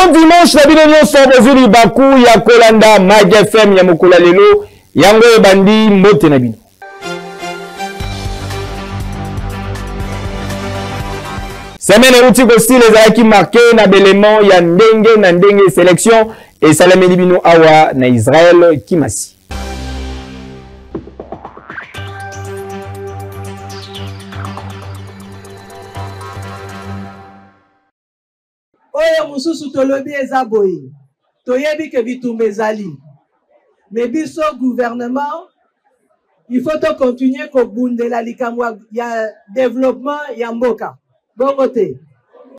Bon dimanche, la vidéo sur Bozuli Baku, ya Kolanda, Mag FM, ya Mokula Lelo, Yango Bandi, Mote Nabino. Semaine outil aussi les araki marqué na belément ya ndenge sélection et Salamé Libino Awa na Israël Kimasi. Oya mususu tolobi ezaboyi. Toyebi ke bitumbe ezali. Mais biso gouvernement, il faut to continuer ko bundela likamwa ya développement ya mboka. Bon côté.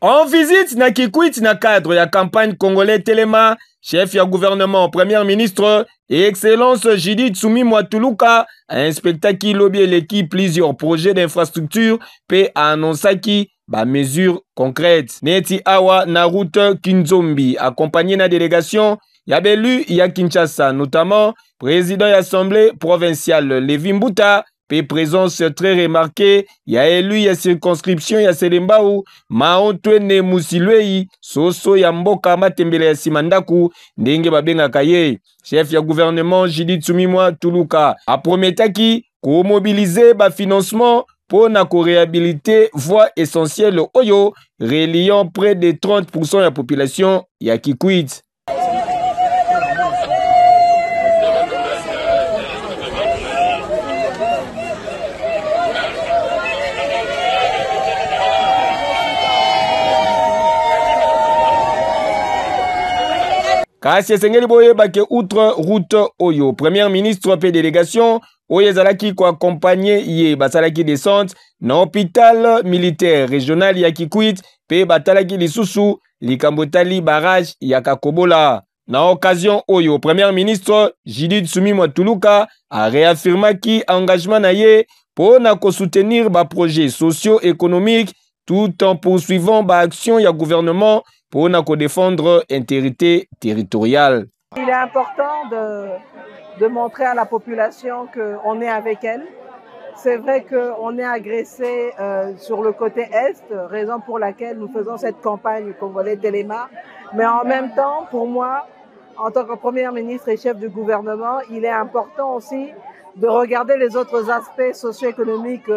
En visite na Kikwit na cadre ya campagne congolais Telema, chef ya gouvernement, premier ministre et excellence Judith Suminwa Tuluka a inspecté qui lobby l'équipe plusieurs projets d'infrastructure pe a annoncé qui ba mesures concrètes. Neti Awa na route Kinzombi accompagné na délégation Yabelu ya Kinshasa, notamment président de l'Assemblée provinciale Levi Mbuta. Pe présence très remarquée, ya élu ya circonscription ya Selembao, Maotwene Musilwei, Soso ya Mboka Matembele ya Simandaku, ndenge babenga kaye. Chef ya gouvernement Judith Suminwa Tuluka a prometaki ko mobiliser ba financement pour na ko réhabiliter voie essentielle oyo reliant près de 30% de la population ya Kikwit. Kasi esengeli boye bake outre route oyo premier ministre pe délégation oyo ezalaki ko accompagner ye basalaki descente na hôpital militaire régional ya Kikwit pe batalaki lisusu likambotali barrage ya Kakobola. Na occasion oyo premier ministre Judith Suminwa Tuluka a réaffirmé engagement na ye pour na ko soutenir ba projets socio-économiques tout en poursuivant ba action ya gouvernement pour défendre l'intégrité territoriale. Il est important de montrer à la population qu'on est avec elle. C'est vrai qu'on est agressé sur le côté Est, raison pour laquelle nous faisons cette campagne congolais Téléma. Mais en même temps, pour moi, en tant que Premier ministre et chef du gouvernement, il est important aussi de regarder les autres aspects socio-économiques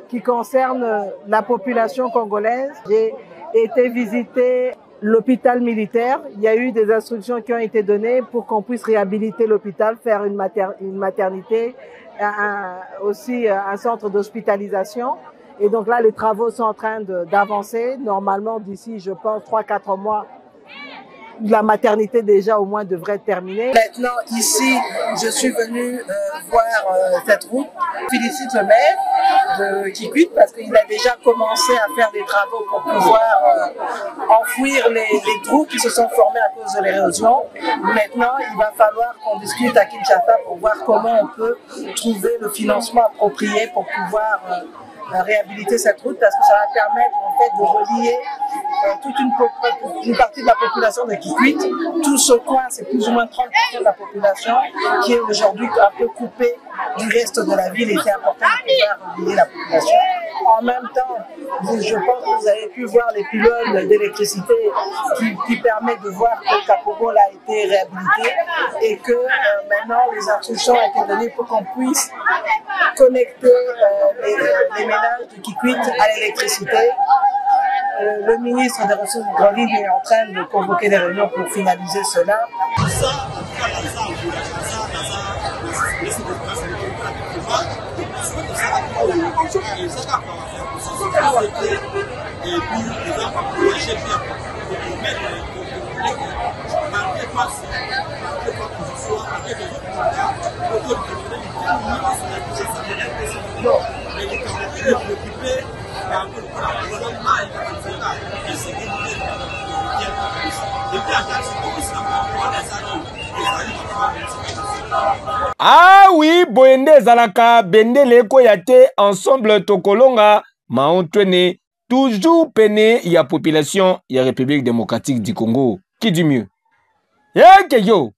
qui concernent la population congolaise. J'ai été visiter l'hôpital militaire. Il y a eu des instructions qui ont été données pour qu'on puisse réhabiliter l'hôpital, faire une maternité, aussi un centre d'hospitalisation. Et donc là, les travaux sont en train d'avancer. Normalement, d'ici, je pense, 3-4 mois, la maternité déjà au moins devrait être terminée. Maintenant, ici, je suis venu voir cette route. Je félicite le maire de Kikwit parce qu'il a déjà commencé à faire des travaux pour pouvoir enfouir les trous qui se sont formés à cause de l'érosion. Maintenant, il va falloir qu'on discute à Kinshasa pour voir comment on peut trouver le financement approprié pour pouvoir réhabiliter cette route parce que ça va permettre en fait de relier toute une partie de la population de Kikwit. Tout ce coin, c'est plus ou moins 30% de la population qui est aujourd'hui un peu coupée du reste de la ville et c'est important de pouvoir relier la population. En même temps, je pense que vous avez pu voir les pylônes d'électricité qui permettent de voir que Kapobola a été réhabilité et que maintenant les instructions ont été données pour qu'on puisse connecter les ménages de Kikwit à l'électricité. Le ministre des Ressources hydrauliques est en train de convoquer des réunions pour finaliser cela. Ah oui, Boende Zalaka, Bendele Koyate, ensemble Tokolonga, Maontwene, toujours peiné, il y a population, il y a République démocratique du Congo. Qui dit mieux? Yo!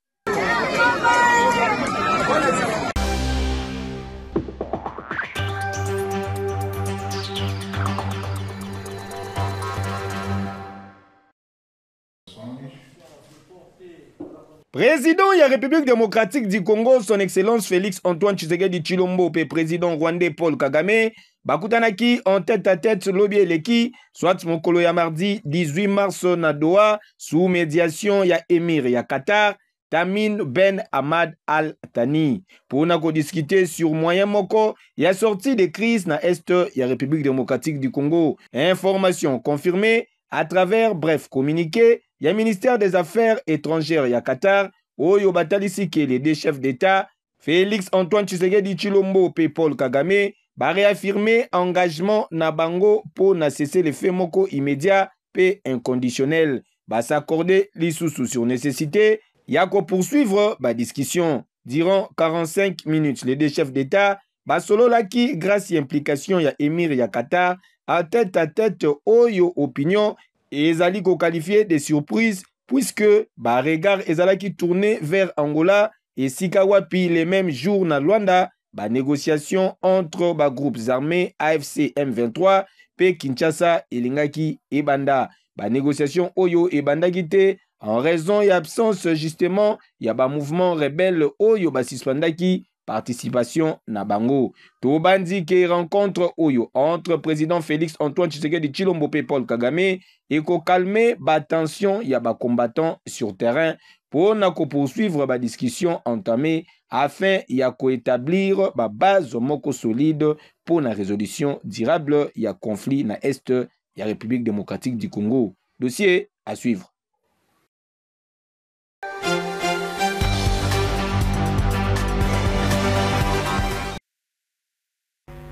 Président de la République démocratique du Congo, son excellence Félix Antoine Tshisekedi Tshilombo et président rwandais Paul Kagame, bakutanaki en tête à tête lobby eleki, soit mokolo ya mardi 18 mars na Doha, sous médiation ya émir ya Qatar, Tamim Ben Hamad Al Thani. Pour discuter sur moyen moko, il y a sorti de crise na Est ya République démocratique du Congo. Information confirmée à travers bref communiqué. Il y a ministère des Affaires étrangères, il y a Qatar, Oyo Batalisi qui est les deux chefs d'État, Félix Antoine Tshisekedi Tshilombo et Paul Kagame, ba réaffirmer engagement na bango pour na cesser les faits moko immédiat et inconditionnel. Ba s'accorder l'issue sur nécessité, il y a qu'à poursuivre ba discussion. Durant 45 minutes, les deux chefs d'État, ba solo laki grâce à implication, il y a Émir, il y a Qatar, à tête Oyo opinion, et ezali ko qualifié de surprise puisque ba regard ezalaki tourné vers Angola et Sikawapi les mêmes jours na Luanda ba négociation entre ba groupes armés AFC M23 pe Kinshasa elingaki ebanda ba négociation oyo ebanda gite en raison et absence justement ya ba mouvement rebelle oyo ba suspendaki participation na bango. Tobandi ke rencontre oyo entre président Félix Antoine Tshisekedi Tshilombo et Paul Kagame et ko calmer ba tension ya ba combattants sur terrain pour na ko poursuivre ba discussion entamée afin ya ko établir ba base moko solide pour la résolution durable ya conflit na Est ya République démocratique du Congo. Dossier à suivre.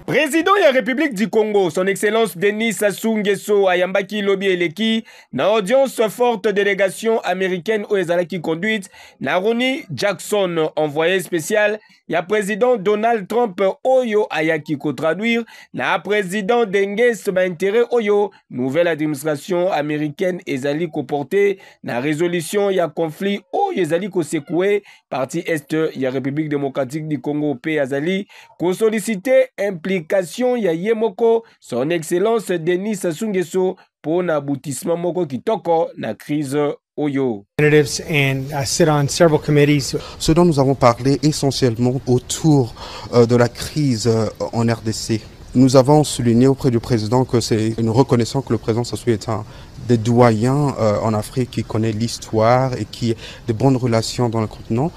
Président de la République du Congo, son excellence Denis Sassou Nguesso ayambaki lobi eleki na audience forte délégation américaine au ezalaki conduite na Ronnie Jackson, envoyé spécial ya président Donald Trump oyo ayaki ko traduire na président Dengues ba intérêt oyo nouvelle administration américaine ezali ko porter na résolution ya conflit oyo ezali ko secouer partie est ya République démocratique du Congo pe azali ko solliciter implication ya yemoko son excellence Denis Sassou Nguesso pour l'aboutissement moko kitoko na crise oyo. And I sit on several committees. Ce dont nous avons parlé essentiellement autour de la crise en RDC. Nous avons souligné auprès du président que c'est une reconnaissance que le président Sassou est un des doyens en Afrique qui connaît l'histoire et qui a de bonnes relations dans le continent.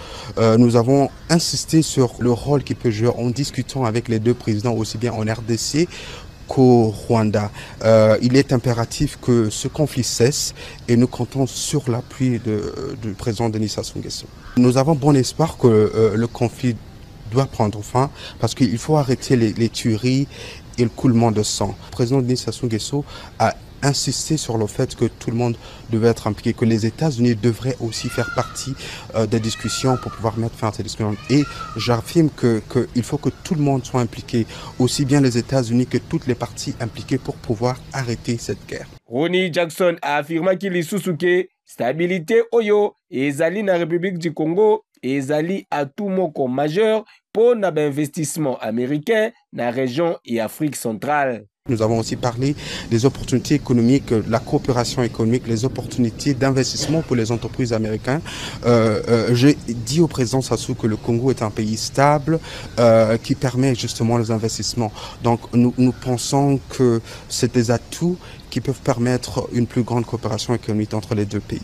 Nous avons insisté sur le rôle qu'il peut jouer en discutant avec les deux présidents aussi bien en RDC qu'au Rwanda. Il est impératif que ce conflit cesse et nous comptons sur l'appui du président Denis Sassou Nguesso. Nous avons bon espoir que le conflit doit prendre fin parce qu'il faut arrêter les tueries et le coulement de sang. Le président Denis Sassou Nguesso a insisté sur le fait que tout le monde devait être impliqué, que les États-Unis devraient aussi faire partie des discussions pour pouvoir mettre fin à ces discussions. Et j'affirme qu'il faut que tout le monde soit impliqué, aussi bien les États-Unis que toutes les parties impliquées pour pouvoir arrêter cette guerre. Ronnie Jackson a affirmé qu'il est sous-souké stabilité oyo ezali na République du Congo ezali atout moko majeur pour l'investissement américain dans la région et Afrique centrale. Nous avons aussi parlé des opportunités économiques, la coopération économique, les opportunités d'investissement pour les entreprises américaines. J'ai dit au président Sassou que le Congo est un pays stable qui permet justement les investissements. Donc nous pensons que c'est des atouts qui peuvent permettre une plus grande coopération économique entre les deux pays.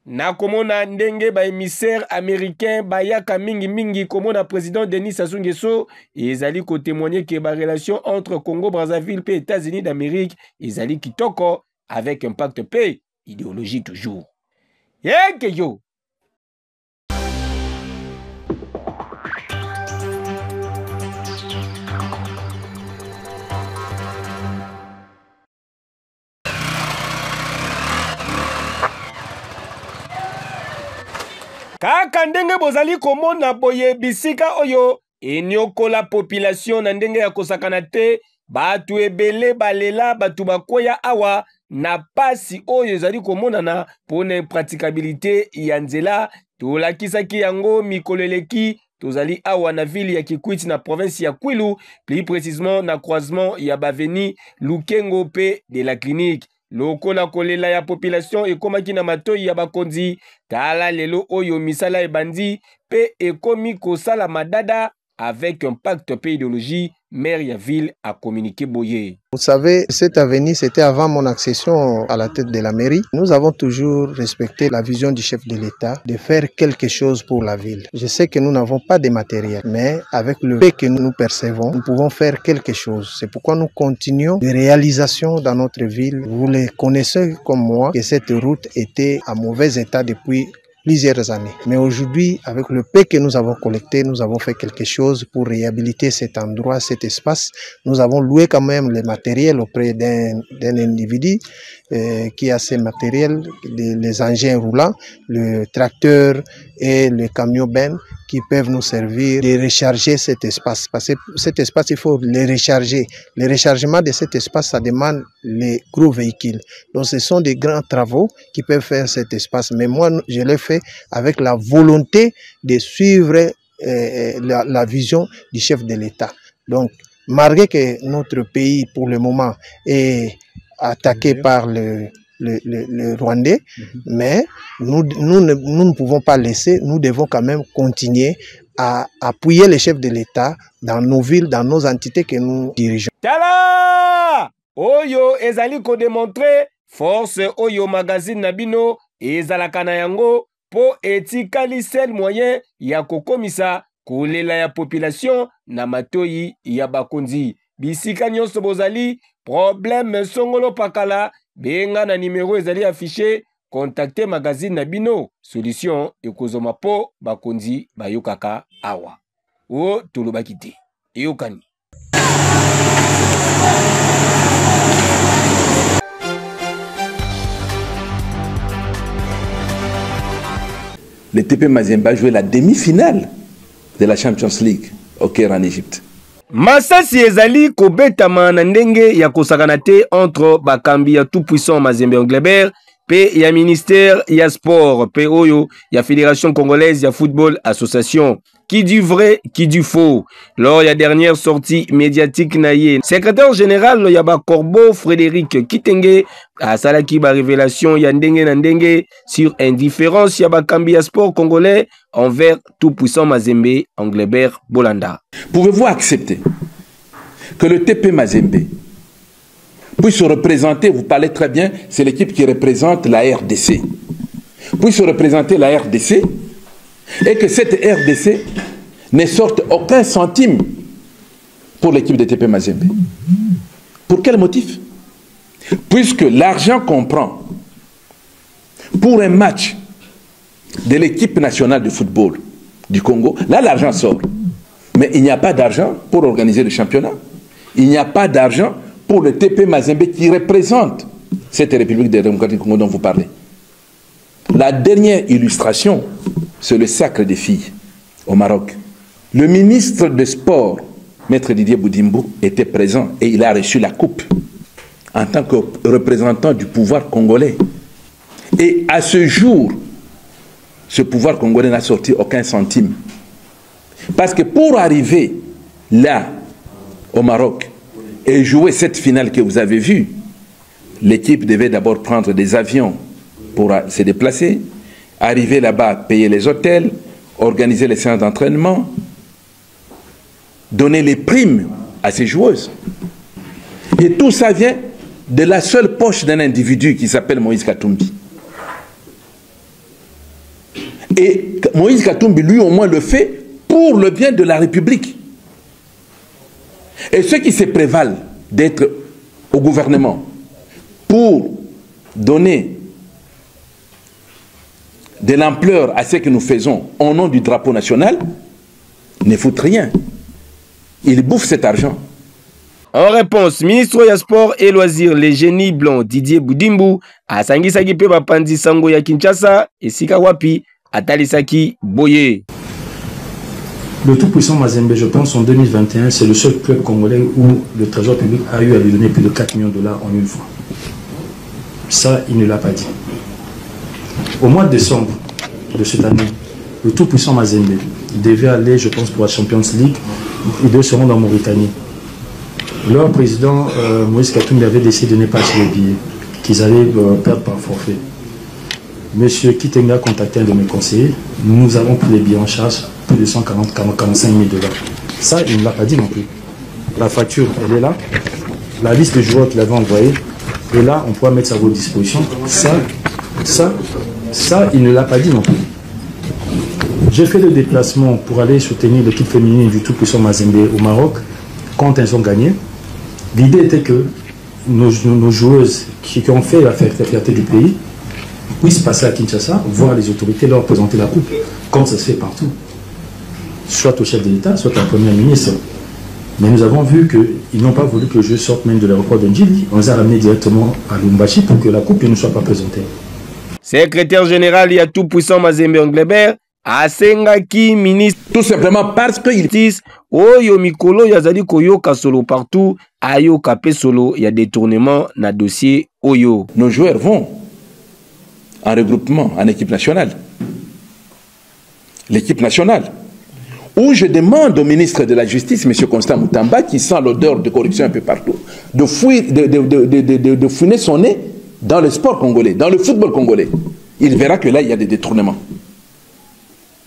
Na komona ndenge ba émissaire américain bayaka mingi komona président Denis Sassou Nguesso ezali ko témoigner que ba relation entre Congo Brazzaville et États-Unis d'Amérique ezali kitoko avec impact paix idéologie toujours. Yeke yo. Kaka ndenge bozali komona boye bisika oyo enyokola population na ndenge ya kosakana te batu ebele balela batu bakoya awa na pasi oyo ezali komonana pona impraticabilité ya nzela tolakisaki yango mikolo eleki tozali awa na ville ya Kikwit na province ya Kwilu plus précisément na croisement ya baveni Lukengo pe de la clinique lokola kolela ya population ekomaki na matoi ya bakonzi tala lelo oyo misala ebandi pe ekomi kosala madada avec un pacte pe idéologie. Maire ya ville a communiqué boyé. Vous savez, cette avenue, c'était avant mon accession à la tête de la mairie. Nous avons toujours respecté la vision du chef de l'État de faire quelque chose pour la ville. Je sais que nous n'avons pas de matériel, mais avec le peu que nous percevons, nous pouvons faire quelque chose. C'est pourquoi nous continuons les réalisations dans notre ville. Vous les connaissez comme moi, que cette route était en mauvais état depuis plusieurs années. Mais aujourd'hui, avec le peu que nous avons collecté, nous avons fait quelque chose pour réhabiliter cet endroit, cet espace. Nous avons loué quand même le matériel auprès d'un individu qui a ces matériels, les engins roulants, le tracteur et le camion ben qui peuvent nous servir de recharger cet espace. Parce que cet espace, il faut le recharger. Le rechargement de cet espace, ça demande les gros véhicules. Donc ce sont des grands travaux qui peuvent faire cet espace. Mais moi, je l'ai fait avec la volonté de suivre la vision du chef de l'État. Donc, malgré que notre pays, pour le moment, est attaqué par le Rwandais, mais nous ne pouvons pas laisser, nous devons quand même continuer à appuyer les chefs de l'État dans nos villes, dans nos entités que nous dirigeons. Tala! Oyo ezali ko démontrer force oyo magazine Nabino ezalaka na yango po etikali sel moyen ya kokomisa kolela ya population na matoi ya bakonzi. Bisika nyonso bozali problème songolo pakala benga na numéro ezali affiché, contactez magazine Nabino, solution ekozoma po bakonzi bayokaka awa. O tolobaki te. Eyokani. Le TP Mazembe a joué la demi-finale de la Champions League au Caire en Égypte. Masasi ezali kobetama na ndenge ya kosakana te entre bakambi ya tout puissant Mazembe Englebert pe ya ministère ya sport pe oyo ya Fédération Congolaise ya Football Association. Qui dit vrai, qui dit faux. Lors ya dernière sortie médiatique na ye, secrétaire général ya ba Corbeau Frédéric Kitenge a salaki ba révélation ya ndenge na ndenge sur indifférence ya bakambi ya sport congolais envers tout puissant Mazembe Englebert Bolanda. Pouvez-vous accepter que le TP Mazembe puisse se représenter, vous parlez très bien, c'est l'équipe qui représente la RDC, puisse se représenter la RDC et que cette RDC ne sorte aucun centime pour l'équipe de TP Mazembe? Pour quel motif? Puisque l'argent qu'on prend pour un match de l'équipe nationale de football du Congo, là l'argent sort. Mais il n'y a pas d'argent pour organiser le championnat. Il n'y a pas d'argent pour le TP Mazembe qui représente cette République démocratique du Congo dont vous parlez. La dernière illustration, c'est le sacre des filles au Maroc. Le ministre des Sports, Maître Didier Boudimbo, était présent et il a reçu la coupe en tant que représentant du pouvoir congolais. Et à ce jour, ce pouvoir congolais n'a sorti aucun centime. Parce que pour arriver là, au Maroc, et jouer cette finale que vous avez vue, l'équipe devait d'abord prendre des avions pour se déplacer, arriver là-bas, payer les hôtels, organiser les séances d'entraînement, donner les primes à ces joueuses. Et tout ça vient de la seule poche d'un individu qui s'appelle Moïse Katumbi. Et Moïse Katumbi, lui, au moins, le fait pour le bien de la République. Et ceux qui se prévalent d'être au gouvernement pour donner de l'ampleur à ce que nous faisons au nom du drapeau national, ne foutent rien. Ils bouffent cet argent. En réponse, ministre ya sport et loisirs, le génie blanc Didier Boudimbu a sangisaki pe bapandi sango ya Kinshasa esika wapi atalisaki boye. Le tout-puissant Mazembe, je pense, en 2021, c'est le seul club congolais où le Trésor public a eu à lui donner plus de 4 millions de dollars en une fois. Ça, il ne l'a pas dit. Au mois de décembre de cette année, le tout-puissant Mazembe devait aller, je pense, pour la Champions League. Il devait se rendre en Mauritanie. Leur président, Moïse Katumbi, avait décidé de ne pas acheter les billets, qu'ils allaient perdre par forfait. Monsieur Kitenga a contacté un de mes conseillers. Nous avons pris les billets en charge, plus de 145 000 $. Ça, il ne l'a pas dit non plus. La facture, elle est là. La liste de joueurs qu'il avait envoyée est là. On pourra mettre ça à votre disposition. Ça, il ne l'a pas dit non plus. J'ai fait le déplacement pour aller soutenir l'équipe féminine du tout-puissant Mazembe au Maroc quand elles ont gagné. L'idée était que nos joueuses qui ont fait la fierté du pays puissent passer à Kinshasa, voir les autorités leur présenter la coupe, comme ça se fait partout. Soit au chef de l'État, soit au Premier ministre. Mais nous avons vu qu'ils n'ont pas voulu que le jeu sorte même de l'aéroport de Ndjili. On les a ramenés directement à Lumbashi pour que la coupe ne soit pas présentée. Secrétaire général, il y a tout puissant Mazembe Englebert, Asengaki ministre. Tout simplement parce qu'il dit Oyo Mikolo Yazali Koyoka solo partout, Ayo Kape solo, il y a détournement na dossier Oyo. Nos joueurs vont en regroupement en équipe nationale. L'équipe nationale. Où je demande au ministre de la Justice, M. Constant Moutamba, qui sent l'odeur de corruption un peu partout, de fouiner son nez dans le sport congolais, dans le football congolais. Il verra que là, il y a des détournements.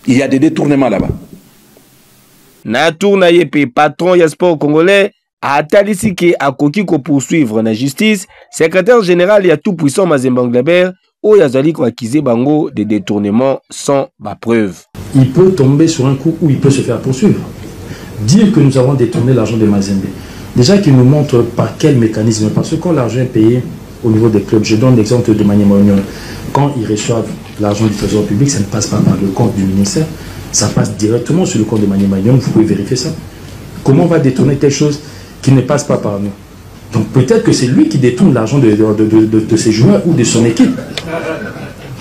Il y a des détournements là-bas. Natour Nayepe, patron ya sport congolais, a talisiki a koki ko poursuivre na justice, secrétaire général ya tout puissant Mazembe Englebert, ou yazali ko accuser bango de détournement sans ma preuve. Il peut tomber sur un coup où il peut se faire poursuivre. Dire que nous avons détourné l'argent de Mazembe. Déjà qu'il nous montre par quel mécanisme, parce que quand l'argent est payé au niveau des clubs, je donne l'exemple de Maniema Union, quand ils reçoivent l'argent du trésor public, ça ne passe pas par le compte du ministère, ça passe directement sur le compte de Maniema Union, vous pouvez vérifier ça. Comment on va détourner quelque chose qui ne passe pas par nous? Donc peut-être que c'est lui qui détourne l'argent de ses joueurs ou de son équipe.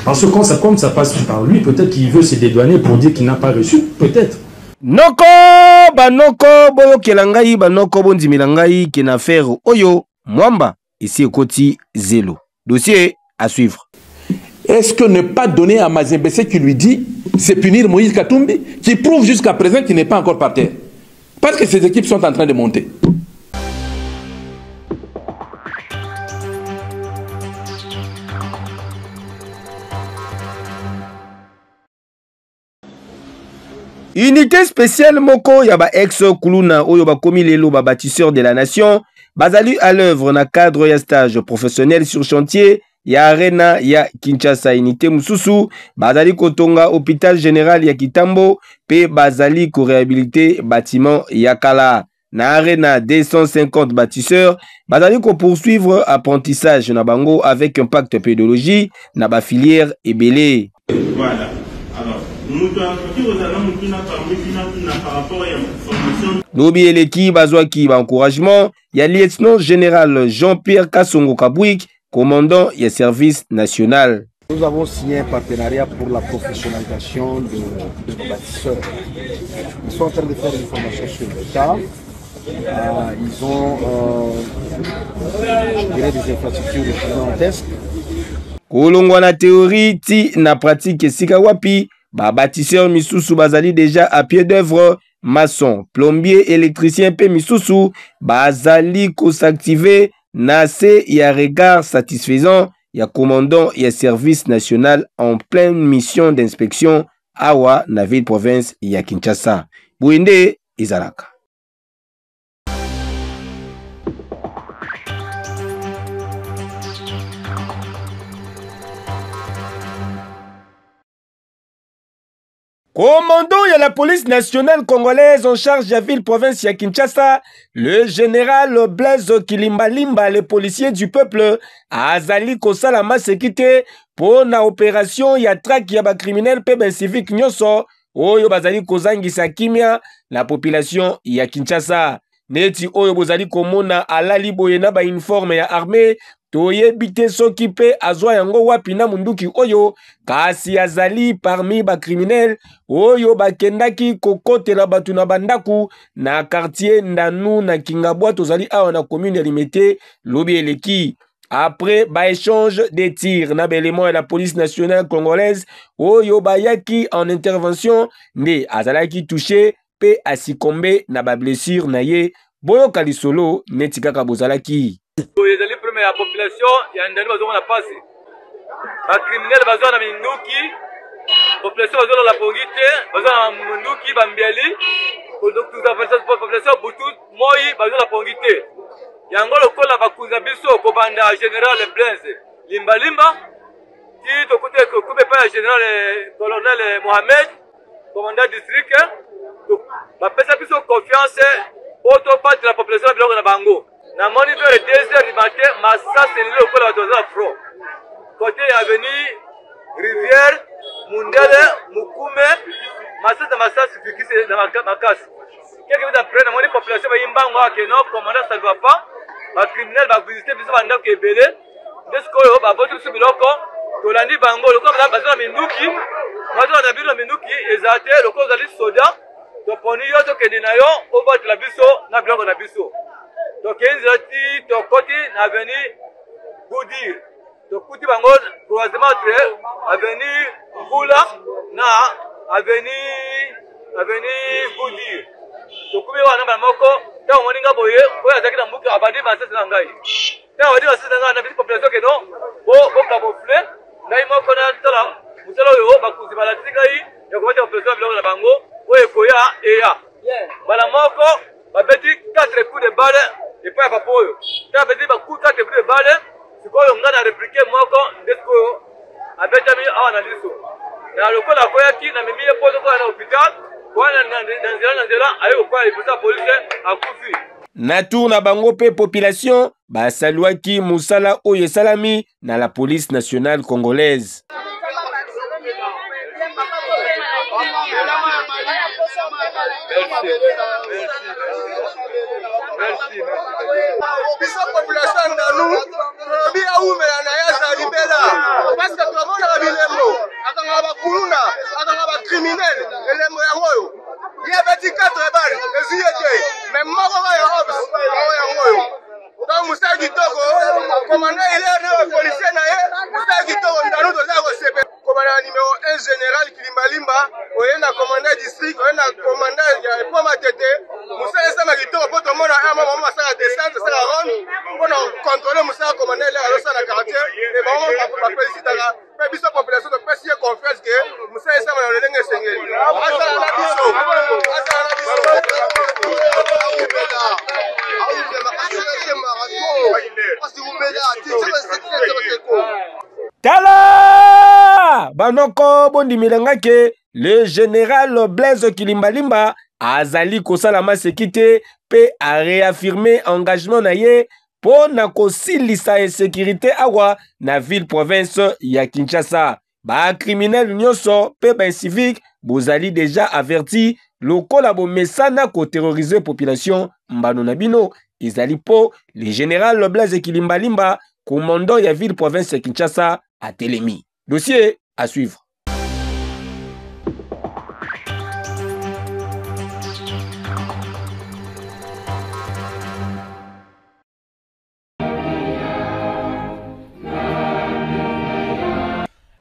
Parce que quand comme ça passe par lui, peut-être qu'il veut se dédouaner pour dire qu'il n'a pas reçu, peut-être. Noko, banoko, boyo kelangai, banoko, bondimilangai, ken affaire oyo, mwamba, ici au Koti Zélo. Dossier à suivre. Est-ce que ne pas donner à Mazembe ce qu'il lui dit, c'est punir Moïse Katumbi, qui prouve jusqu'à présent qu'il n'est pas encore par terre? Parce que ces équipes sont en train de monter. Unité spéciale Moko Yaba ex Kuluna Oyoba Komi Lelo bâtisseur de la nation, basalu à l'œuvre na cadre ya stage professionnel sur chantier, ya arena ya Kinshasa unité Mususu, bazali kotonga hôpital général ya Kitambo, pe bazali ko réhabiliter bâtiment ya Kala. Na arena 250 bâtisseurs, bazali ko poursuivre apprentissage na bango avec impact pédologie na ba filière ebele. Voilà. Alors, Lobi Eleki Bazwaki encouragement, il y a lieutenant général Jean-Pierre Kassongo Kabouik, commandant du service national. Nous avons signé un partenariat pour la professionnalisation de nos bâtisseurs. Ils sont en train de faire une formation sur le tas. Ils ont je dirais des infrastructures gigantesques. Kolongwa na théorie ti na pratique sika wapi. Ba bâtisseur misusu bazali déjà à pied d'œuvre, maçon, plombier, électricien pe misusu bazali ko s'activer na se ya regard satisfaisant ya commandant ya service national en pleine mission d'inspection awa na ville province ya Kinshasa. Bouinde Izalaka. Commandant de la police nationale congolaise en charge de la ville-province de Kinshasa, le général Blaise Kilimbalimba, le policier du peuple, Azali Kosalama Sekite, pour na opération ya traque ya ba criminel pe ben civique nyoso, oyo bazali kozangisa kimia la population ya Kinshasa. Neti oyo bozali komona alali boyena ba uniforme ya armée, toyebite soki pe azwa yango wapi na munduki oyo kasi azali parmi ba criminel oyo bakendaki kokotela batu na bandaku na quartier Ndanu na Kingabwa tozali awa na commune ya Limete lobi eleki. Après ba échange de tirs na belément de la police nationale congolaise oyo bayaki en intervention ne azalaki touché pe asikombe na ba blessure na ye boyo kalisolo netika kabozalaki. problème ya population ya ndani bazonga na pasi ba criminel bazona minduki population bazona la pongite bazona minduki bambiali donc tout ça population butu moi bazona pongite yango lokola bakuza biso ko banda général Blaise limbalimba ti to kote ko be pa général colonel Mohamed commandant district donc ba pesa biso confiance auto part de la population biloko na bango na moniteur de 2h du matin massa c'est le lokola batoza front côté avenue Rivière Mundele Mukume massa suffit dans ma casse quelques minutes après na moni population ba imbango que non commandant ça ne va pas ba criminel ba visiter biso banda ko ebele desko yo ba botu biso biloko tolandi bango lokola bazona minduki bazona na bilo minduki ezate lokola zali soda to poni yo to kende na yo o bat la biso na biloko na biso to kenzati to koti na avenue Goudir to kuti bango croisement entre avenue Bula na avenue Goudir to kubi wana ba moko ta moninga boye oya zaki na mbuka abandi masese na ngai ta wadi masese na ngai na biso population ke no bo camoufler ngai moko na tala musalo yo bakuzi balatika yi ya ko bata population biloko na bango oye koya eya bala moko babeti 4 coups de balle et pas papoyo ta beti ba coup 4 coups de balle sikoyo ngana répliquer moko ndeko abeta mi awa na liso na lokola koya ki na mimi ye poto ko na hôpital na tour na bango pe population basaluaki musala oyo esalami na la police nationale congolaise. Biso population ndanu bia ume na yaza libela parce que tout monde a bilembo atanga ba kuluna atanga ba criminel elembo yango il y avait 4 balles eziyete mais moko ba ya obs yango donc musa kitoko commandant il est na policier na ye musa kitoko ndanu to za ko sepe commandant numéro 1 général Kilimbalimba oyena commandant district oyena commandant ya Poma Tete musa esama kitoko poto mona ama mama sa descente sa ronde pour contrôler musa commandant il est à la quartier et ba on félicite la biso population de pesi confiance que musa esama na lenge sengeli asa na biso Tala banoko bondimilanga ke le général Blaise Kilimbalimba azali kosalama sekite pe a réaffirmé engagement na ye po na kosilisa insécurité awa na ville province ya Kinshasa. Ba criminel nyonso pe ba civique bozali déjà averti lokola bo mesana ko terroriser population mbano na bino ezali po le général Blaise Kilimbalimba commandant ya ville province ya Kinshasa à Telemi. Dossier à suivre.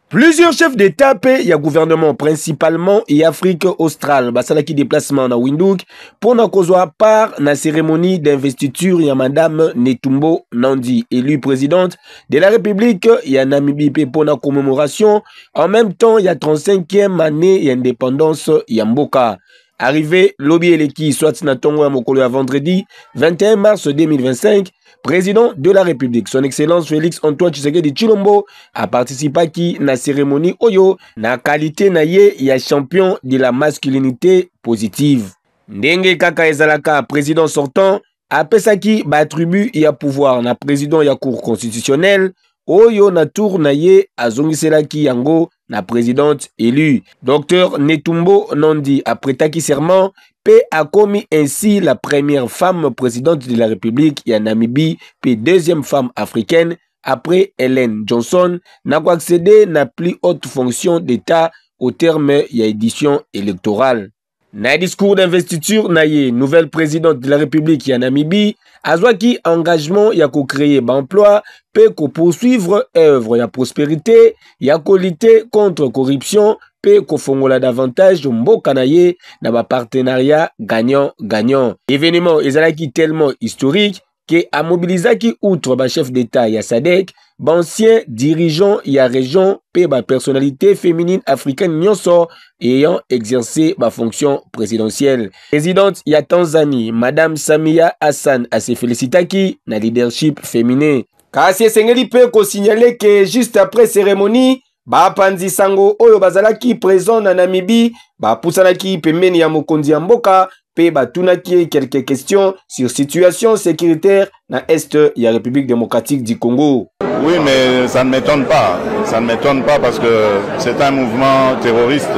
Plusieurs chefs d'État et ya gouvernement principalement et Afrique australe basalaki déplacement na Windhoek pour na kozwa part na cérémonie d'investiture ya madame Netumbo Nandi élue présidente de la République ya Namibie pour na commémoration en même temps ya 35e année ya indépendance ya mboka. Arrivé lobby eleki soit na tongo ya mokolo ya vendredi 21 mars 2025, président de la République, son excellence Félix Antoine Tshisekedi Tshilombo a participé à la cérémonie Oyo na qualité na ye ya champion de la masculinité positive. Ndenge kaka ezalaka président sortant a pesaki ba attribut ya pouvoir na président ya cour constitutionnelle Oyo na tour na ye azongiselaki yango na présidente élue. Dr Netumbo Nandi a prêtaki serment P a commis ainsi la première femme présidente de la République ya Namibie, puis deuxième femme africaine après Ellen Johnson n'a pas accédé na plus haute fonction d'État au terme ya édition électorale. Na discours d'investiture na ye nouvelle présidente de la République ya Namibie azwaki engagement ya ko créer emploi pe ko poursuivre œuvre ya prospérité ya ko lutter contre corruption pe ko fongola davantage mboka na ye na ba partenariat gagnant-gagnant. Événement ezalaki tellement historique que a mobilisaki outre ba chef d'État ya SADC, ancien dirigeant ya région pe ba personnalité féminine africaine nyonso ayant exercé ba fonction présidentielle. Présidente ya Tanzanie, Madame Samia Hassan a se félicitaki na leadership féminin. Kasi esengeli pe ko signaler que juste après cérémonie, ba panzi sango oyo bazalaki présent na Namibie, ba pusanaki pembeni ya mokonzi ya mboka pe batunaki quelques questions sur situation sécuritaire na est ya République démocratique du Congo. Oui, mais ça ne m'étonne pas. Ça ne m'étonne pas parce que c'est un mouvement terroriste.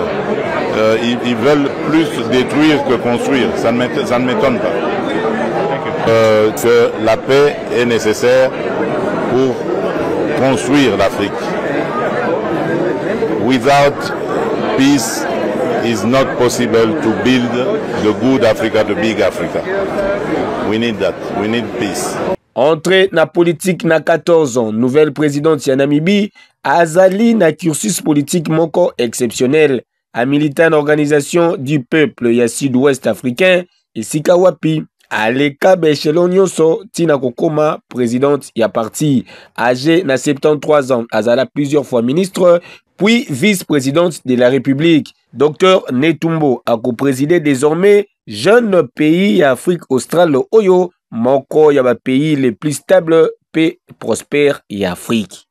Ils veulent plus détruire que construire. Ça ne m'étonne pas. Que la paix est nécessaire pour construire l'Afrique. Without peace, it's not possible to build the good Africa, the big Africa. We need that. We need peace. Entrée na politique na 14 ans, nouvelle présidente ya Namibie, azali na cursus politique moko exceptionnel, a militant organisation du peuple ya sud-ouest africain, esika wapi, aleka bechelon nyonso tina kokoma présidente ya parti, âgée na 73 ans, azala plusieurs fois ministre, puis vice-présidente de la République. Dr Netumbo a co-présidé désormais jeune pays Afrique australe oyo, moko ya ba pays les plus stables et prospères et Afrique.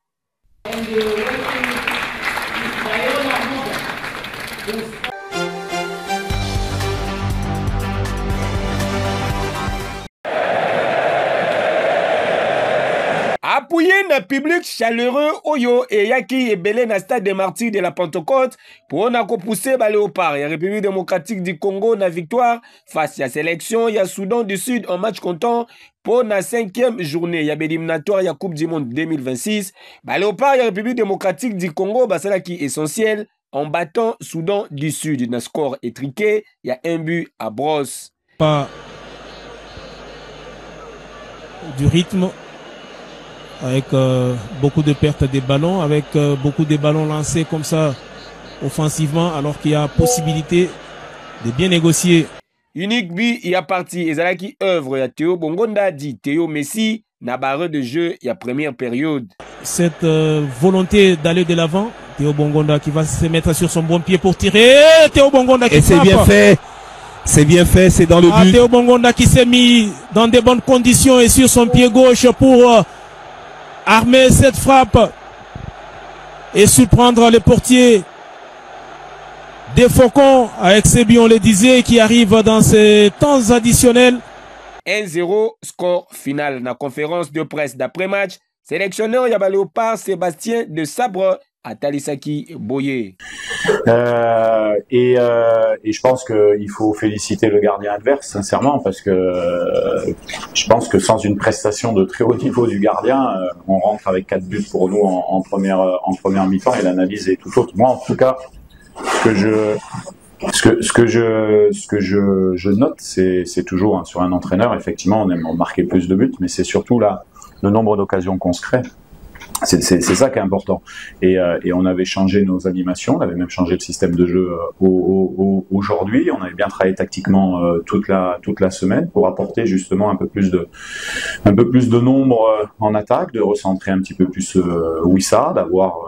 Appuyé na public chaleureux oyo et yaki ebele na stade des martyrs de la Pentecôte pour na ko pousser ba léopard ya République démocratique du Congo na victoire face à sélection ya Soudan du Sud en match comptant pour la 5e journée ya éliminatoire ya Coupe du Monde 2026. Ba léopard ya République démocratique du Congo basala qui essentiel en battant Soudan du Sud na score étriqué, il y a un but à brosse. Pas du rythme avec beaucoup de pertes des ballons, avec beaucoup de ballons lancés comme ça offensivement, alors qu'il y a possibilité de bien négocier. Unique but, il y a parti Ezalaki œuvre, il y a Théo Bongonda dit Théo Messi, na barre de jeu, il y a première période. Cette volonté d'aller de l'avant, Théo Bongonda qui va se mettre sur son bon pied pour tirer. Théo Bongonda qui frappe. Et c'est bien fait. C'est bien fait, c'est dans le but. Théo Bongonda qui s'est mis dans de bonnes conditions et sur son pied gauche pour armer cette frappe et surprendre les portiers des Faucons avec ces buts, on le disait, qui arrivent dans ces temps additionnels. 1-0, score final. Na conférence de presse d'après-match, sélectionneur Yaba Léopard Sébastien de Sabre à Talisaki Boye. Et je pense qu'il faut féliciter le gardien adverse, sincèrement, parce que je pense que sans une prestation de très haut niveau du gardien, on rentre avec 4 buts pour nous en première mi-temps et l'analyse est tout autre. Moi, en tout cas, ce que je note, c'est toujours sur un entraîneur, effectivement, on aime marquer plus de buts, mais c'est surtout là le nombre d'occasions qu'on se crée. C'est ça qui est important. Et on avait changé nos animations, on avait même changé le système de jeu aujourd'hui. On avait bien travaillé tactiquement toute la semaine pour apporter justement un peu plus de nombre en attaque, de recentrer un petit peu plus Wissa, d'avoir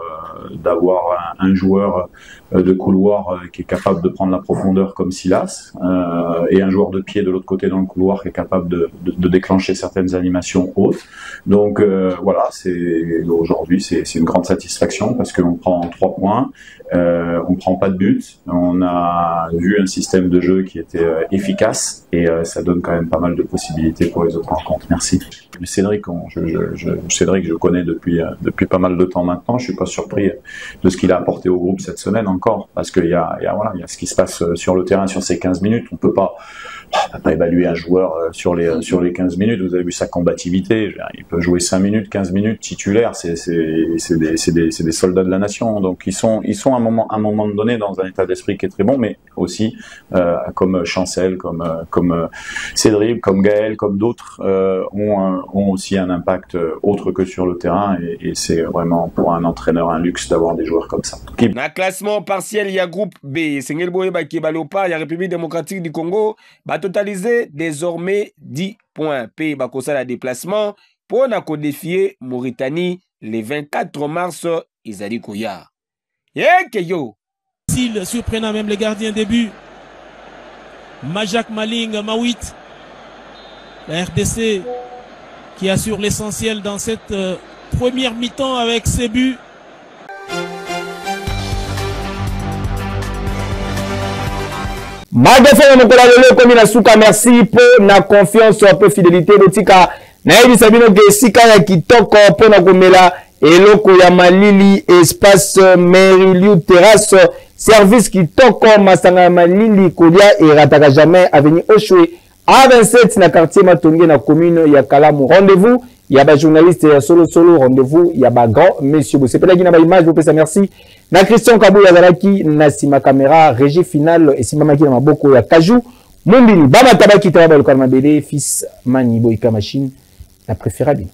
un joueur de couloir qui est capable de prendre la profondeur comme Silas et un joueur de pied de l'autre côté dans le couloir qui est capable de déclencher certaines animations hautes. Donc voilà, aujourd'hui c'est une grande satisfaction parce que l'on prend 3 points, on prend pas de but, on a vu un système de jeu qui était efficace et ça donne quand même pas mal de possibilités pour les autres rencontres. Merci. Cédric, Cédric, je connais depuis pas mal de temps maintenant. Je suis pas surpris de ce qu'il a apporté au groupe cette semaine encore, parce qu'il y a ce qui se passe sur le terrain sur ces 15 minutes. On peut pas évaluer un joueur sur les 15 minutes. Vous avez vu sa combativité. Il peut jouer 5 minutes, 15 minutes titulaire. C'est des soldats de la nation. Donc ils sont à un moment donné dans un état d'esprit qui est très bon, mais aussi comme Chancel, comme Cédric, comme Gaël, comme d'autres ont ont aussi un impact autre que sur le terrain et c'est vraiment pour un entraîneur un luxe d'avoir des joueurs comme ça. Dans le classement partiel, il y a groupe B. Sengel Boye Bakiba Léopard, il y a République démocratique du Congo, va totaliser désormais 10 points. Pays Bakosa la déplacement pour défier Mauritanie le 24 mars. Izali Kouya. Yekeyo. Surprenant même les gardiens début. Majak Maling Mawit. La RDC qui assure l'essentiel dans cette première mi-temps avec ses buts. Magafé Mokola Lelo comme la souka, merci pour la confiance un peu fidélité botika. Naïdi Sabino Gesika ya kitoko pour na komela eloko ya malili espace Meriliu terrasse service kitoko masanga malili kolia et rataka jamais avenue Oshwe A27 na quartier Matonge na commune ya Kalamu. Rendez-vous il y a ba journaliste ya solo rendez-vous il y a ba grand monsieur vous sepela na ba image vous pesa merci na Christian Kabou Yazalaki na sima caméra régie finale et sima maki na maboko ya Kaju Mumbili baba tabaki taba le Kalmabele fils Manibo Ika machine la préférable.